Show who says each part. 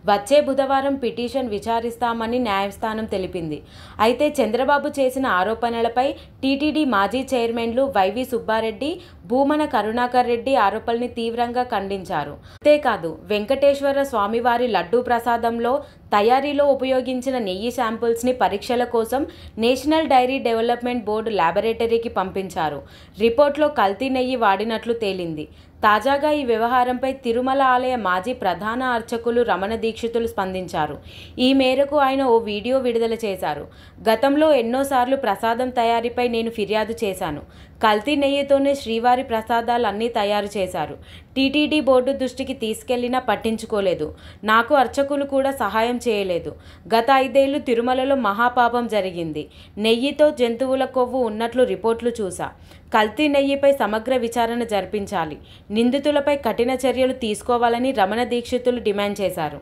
Speaker 1: వచ్చే బుధవారం పిటిషన్ విచారిస్తామని న్యాయస్థానం తెలిపింది. అయితే చంద్రబాబు చేసిన ఆరోపణలపై టీటీడీ మాజీ చైర్మన్లు వైవి సుబ్బారెడ్డి, భూమన కరుణాకర్ రెడ్డి ఆరోపణల్ని తీవ్రంగా ఖండించారు. అంతేకాదు వెంకటేశ్వర స్వామివారి లడ్డూ ప్రసాదంలో తయారీలో ఉపయోగించిన నెయ్యి శాంపిల్స్ని పరీక్షల కోసం నేషనల్ డైరీ డెవలప్మెంట్ బోర్డు ల్యాబొరేటరీకి పంపించారు. రిపోర్ట్లో కల్తీ నెయ్యి వాడినట్లు తేలింది. తాజాగా ఈ వ్యవహారంపై తిరుమల ఆలయ మాజీ ప్రధాన అర్చకులు రమణ దీక్షితులు స్పందించారు. ఈ మేరకు ఆయన ఓ వీడియో విడుదల చేశారు. గతంలో ఎన్నోసార్లు ప్రసాదం తయారీపై నేను ఫిర్యాదు చేశాను. కల్తీ నెయ్యితోనే శ్రీవారి ప్రసాదాలు అన్నీ తయారు చేశారు. టీటీడీ బోర్డు దృష్టికి తీసుకెళ్లినా పట్టించుకోలేదు. నాకు అర్చకులు కూడా సహాయం చేయలేదు. గత 5 ఏళ్లు తిరుమలలో మహాపాపం జరిగింది. నెయ్యితో జంతువుల కొవ్వు ఉన్నట్లు రిపోర్టులు చూసా. కల్తీ నెయ్యిపై సమగ్ర విచారణ జరిపించాలి. నిందితులపై కఠిన చర్యలు తీసుకోవాలని రమణ దీక్షితులు డిమాండ్ చేశారు.